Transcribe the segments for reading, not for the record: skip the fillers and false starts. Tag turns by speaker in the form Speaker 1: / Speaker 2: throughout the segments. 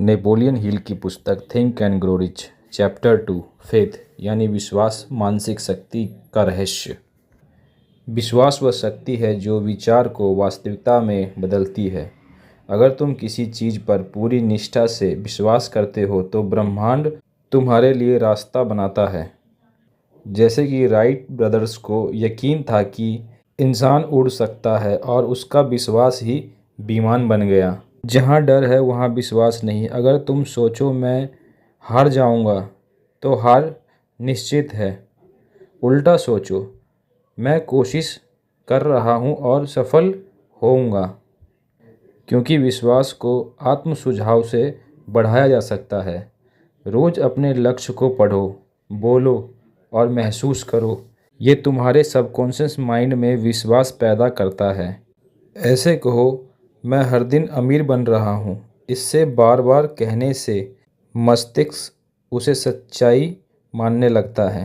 Speaker 1: Napoleon Hill की पुस्तक think and grow rich chapter 2 faith यानी विश्वास मानसिक शक्ति का रहस्य। विश्वास वह शक्ति है जो विचार को वास्तविकता में बदलती है। अगर तुम किसी चीज़ पर पूरी निष्ठा से विश्वास करते हो तो ब्रह्मांड तुम्हारे लिए रास्ता बनाता है। जैसे कि राइट ब्रदर्स को यकीन था कि इंसान उड़ सकता है और उसका विश्वास ही विमान बन गया। जहाँ डर है वहाँ विश्वास नहीं। अगर तुम सोचो मैं हार जाऊँगा तो हार निश्चित है। उल्टा सोचो मैं कोशिश कर रहा हूँ और सफल होऊंगा। क्योंकि विश्वास को आत्म सुझाव से बढ़ाया जा सकता है। रोज़ अपने लक्ष्य को पढ़ो, बोलो और महसूस करो। ये तुम्हारे सबकॉन्शियस माइंड में विश्वास पैदा करता है। ऐसे कहो मैं हर दिन अमीर बन रहा हूँ। इससे बार बार कहने से मस्तिष्क उसे सच्चाई मानने लगता है।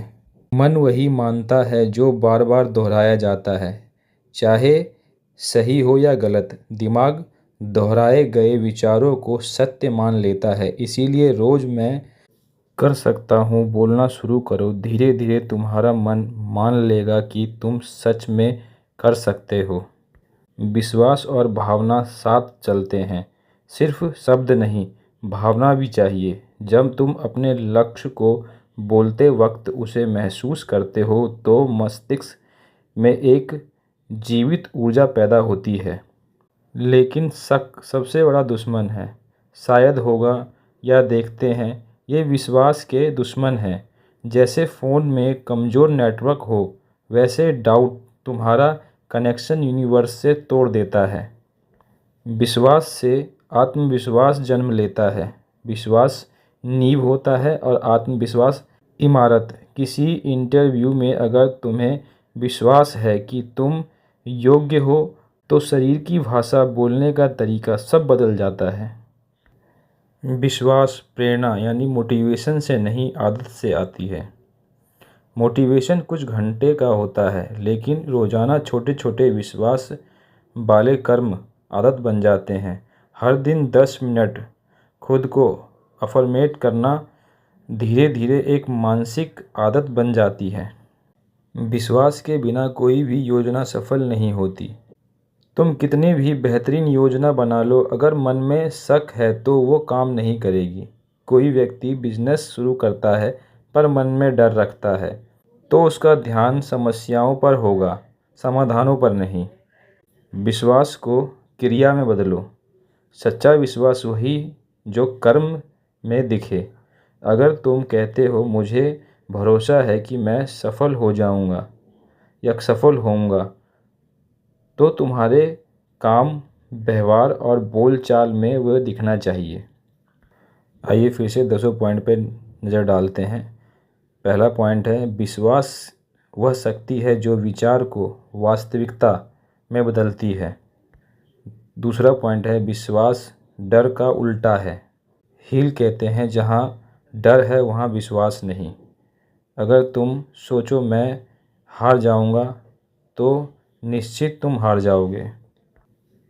Speaker 1: मन वही मानता है जो बार बार दोहराया जाता है, चाहे सही हो या गलत। दिमाग दोहराए गए विचारों को सत्य मान लेता है। इसीलिए रोज़ मैं कर सकता हूँ बोलना शुरू करो। धीरे धीरे तुम्हारा मन मान लेगा कि तुम सच में कर सकते हो। विश्वास और भावना साथ चलते हैं। सिर्फ शब्द नहीं, भावना भी चाहिए। जब तुम अपने लक्ष्य को बोलते वक्त उसे महसूस करते हो तो मस्तिष्क में एक जीवित ऊर्जा पैदा होती है। लेकिन शक सबसे बड़ा दुश्मन है। शायद होगा या देखते हैं, ये विश्वास के दुश्मन हैं। जैसे फ़ोन में कमज़ोर नेटवर्क हो, वैसे डाउट तुम्हारा कनेक्शन यूनिवर्स से तोड़ देता है। विश्वास से आत्मविश्वास जन्म लेता है। विश्वास नींव होता है और आत्मविश्वास इमारत। किसी इंटरव्यू में अगर तुम्हें विश्वास है कि तुम योग्य हो तो शरीर की भाषा, बोलने का तरीका सब बदल जाता है। विश्वास प्रेरणा यानी मोटिवेशन से नहीं, आदत से आती है। मोटिवेशन कुछ घंटे का होता है, लेकिन रोज़ाना छोटे छोटे विश्वास वाले कर्म आदत बन जाते हैं। हर दिन 10 मिनट खुद को अफर्मेट करना धीरे धीरे एक मानसिक आदत बन जाती है। विश्वास के बिना कोई भी योजना सफल नहीं होती। तुम कितनी भी बेहतरीन योजना बना लो, अगर मन में शक है तो वो काम नहीं करेगी। कोई व्यक्ति बिजनेस शुरू करता है पर मन में डर रखता है तो उसका ध्यान समस्याओं पर होगा, समाधानों पर नहीं। विश्वास को क्रिया में बदलो। सच्चा विश्वास वही जो कर्म में दिखे। अगर तुम कहते हो मुझे भरोसा है कि मैं सफल हो जाऊंगा या सफल होऊंगा, तो तुम्हारे काम, व्यवहार और बोलचाल में वह दिखना चाहिए। आइए फिर से 200 पॉइंट पे नज़र डालते हैं। पहला पॉइंट है विश्वास वह शक्ति है जो विचार को वास्तविकता में बदलती है। दूसरा पॉइंट है विश्वास डर का उल्टा है। हिल कहते हैं जहाँ डर है वहाँ विश्वास नहीं। अगर तुम सोचो मैं हार जाऊँगा तो निश्चित तुम हार जाओगे।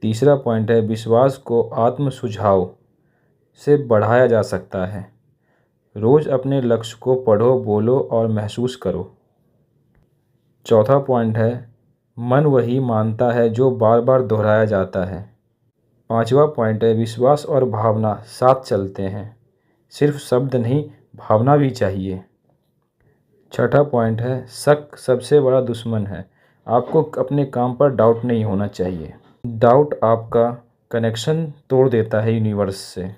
Speaker 1: तीसरा पॉइंट है विश्वास को आत्म सुझाव से बढ़ाया जा सकता है। रोज़ अपने लक्ष्य को पढ़ो, बोलो और महसूस करो। चौथा पॉइंट है मन वही मानता है जो बार बार दोहराया जाता है। पांचवा पॉइंट है विश्वास और भावना साथ चलते हैं। सिर्फ शब्द नहीं, भावना भी चाहिए। छठा पॉइंट है शक सबसे बड़ा दुश्मन है। आपको अपने काम पर डाउट नहीं होना चाहिए। डाउट आपका कनेक्शन तोड़ देता है यूनिवर्स से।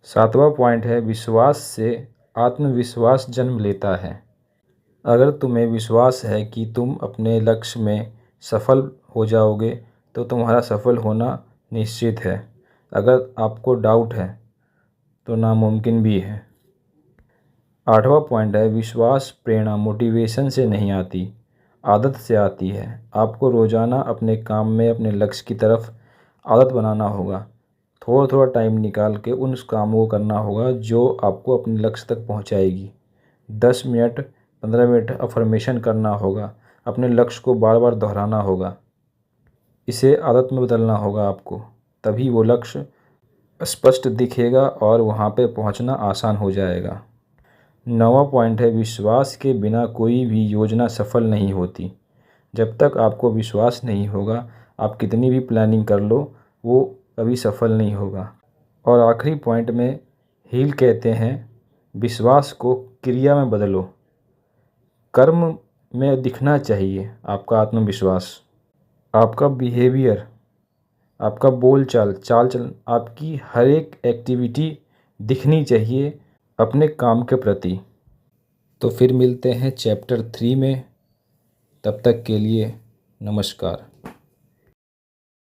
Speaker 1: सातवां पॉइंट है विश्वास से आत्मविश्वास जन्म लेता है। अगर तुम्हें विश्वास है कि तुम अपने लक्ष्य में सफल हो जाओगे तो तुम्हारा सफल होना निश्चित है। अगर आपको डाउट है तो नामुमकिन भी है। आठवां पॉइंट है विश्वास प्रेरणा मोटिवेशन से नहीं आती, आदत से आती है। आपको रोज़ाना अपने काम में अपने लक्ष्य की तरफ आदत बनाना होगा। थोड़ा थोड़ा टाइम निकाल के उन कामों को करना होगा जो आपको अपने लक्ष्य तक पहुंचाएगी। 10 मिनट 15 मिनट अफर्मेशन करना होगा। अपने लक्ष्य को बार बार दोहराना होगा। इसे आदत में बदलना होगा आपको, तभी वो लक्ष्य स्पष्ट दिखेगा और वहाँ पे पहुँचना आसान हो जाएगा। 9वां पॉइंट है, विश्वास के बिना कोई भी योजना सफल नहीं होती। जब तक आपको विश्वास नहीं होगा, आप कितनी भी प्लानिंग कर लो, वो कभी सफल नहीं होगा। और आखिरी पॉइंट में हील कहते हैं, विश्वास को क्रिया में बदलो। कर्म में दिखना चाहिए आपका आत्मविश्वास। आपका बिहेवियर, आपका बोलचाल, चाल चलन, आपकी हर एक एक्टिविटी दिखनी चाहिए अपने काम के प्रति। तो फिर मिलते हैं चैप्टर 3 में। तब तक के लिए नमस्कार।